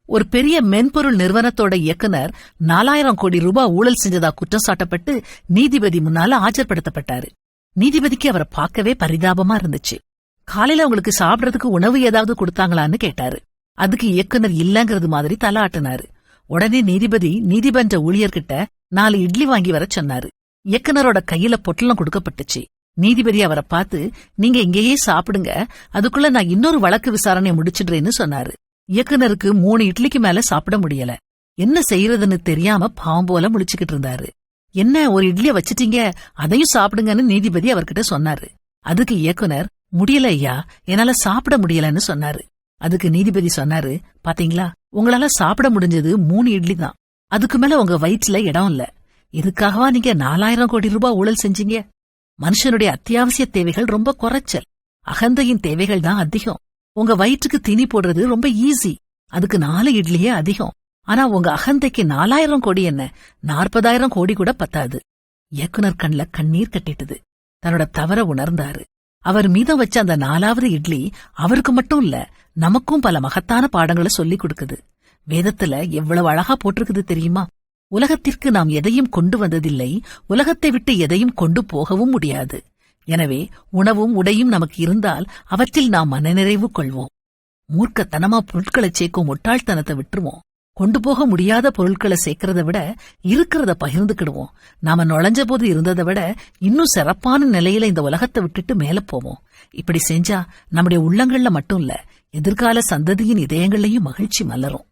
ஒரு பெரிய மென்பொருள் நிறுவனத்தோட இயக்குனர் 4000 கோடி ரூபாய் ஊழல் செஞ்சதா குற்றம் சாட்டப்பட்டு நீதிபதி முன்னால ஆஜர்படுத்தப்பட்டாரு. நீதிபதிக்கு அவரை பார்க்கவே பரிதாபமா இருந்துச்சு. காலையில உங்களுக்கு சாப்பிடறதுக்கு உணவு ஏதாவது கொடுத்தாங்களான்னு கேட்டாரு. அதுக்கு இயக்குனர் இல்லங்கிறது மாதிரி தலை ஆட்டினாரு. உடனே நீதிபதி நீதிமன்ற ஊழியர்கிட்ட 4 இட்லி வாங்கி வர சொன்னாரு. இயக்குனரோட கையில பொட்டலம் கொடுக்கப்பட்டுச்சு. நீதிபதி அவரை பார்த்து, நீங்க இங்கேயே சாப்பிடுங்க, அதுக்குள்ள நான் இன்னொரு வழக்கு விசாரணை முடிச்சிடுறேன்னு சொன்னாரு. இயக்குனருக்கு 3 இட்லிக்கு மேல சாப்பிட முடியல. என்ன செய்யறதுன்னு தெரியாம பாவம் போல முழிச்சுக்கிட்டு இருந்தாரு. என்ன, ஒரு இட்லிய வச்சிட்டீங்க, அதையும் சாப்பிடுங்கன்னு நீதிபதி அவர்கிட்ட சொன்னாரு. அதுக்கு இயக்குனர், முடியல ஐயா, என்னால சாப்பிட முடியலன்னு சொன்னாரு. அதுக்கு நீதிபதி சொன்னாரு, பாத்தீங்களா, உங்களால சாப்பிட முடிஞ்சது 3 இட்லி தான். அதுக்கு மேல உங்க வயிற்றுல இடம் இல்ல. இதுக்காகவா நீங்க 4000 கோடி ரூபாய் ஊழல் செஞ்சீங்க? மனுஷனுடைய அத்தியாவசிய தேவைகள் ரொம்ப குறைச்சல், அகந்தையின் தேவைகள் தான் அதிகம். உங்க வயிற்றுக்கு தீனி போடுறது ரொம்ப ஈஸி, அதுக்கு 4 இட்லியே அதிகம். ஆனா உங்க அகந்தைக்கு 4000 கோடி என்ன, 40,000 கோடி கூட பத்தாது. இயக்குனர் கண்ல கண்ணீர் கட்டிட்டுது. தன்னோட தவற உணர்ந்தாரு. அவர் மீதம் வச்ச அந்த 4வது இட்லி அவருக்கு மட்டும் இல்ல, நமக்கும் பல மகத்தான பாடங்களை சொல்லிக் கொடுக்குது. வேதத்துல எவ்வளவு அழகா போட்டிருக்குது தெரியுமா? உலகத்திற்கு நாம் எதையும் கொண்டு வந்ததில்லை, உலகத்தை விட்டு எதையும் கொண்டு போகவும் முடியாது. எனவே உணவும் உடையும் நமக்கு இருந்தால் அவற்றில் நாம் மனநிறைவு கொள்வோம். மூர்க்கத்தனமா பொருட்களை சேர்க்கும் முட்டாள்தனத்தை விட்டுருவோம். கொண்டு போக முடியாத பொருட்களை சேர்க்கறத விட இருக்கிறத பகிர்ந்துக்கிடுவோம். நாம நுழைஞ்ச போது இருந்ததை விட இன்னும் சிறப்பான நிலையில இந்த உலகத்தை விட்டுட்டு மேல போவோம். இப்படி செஞ்சா நம்முடைய உள்ளங்கள்ல மட்டும் இல்ல, எதிர்கால சந்ததியின் இதயங்கள்லயும் மகிழ்ச்சி மலரும்.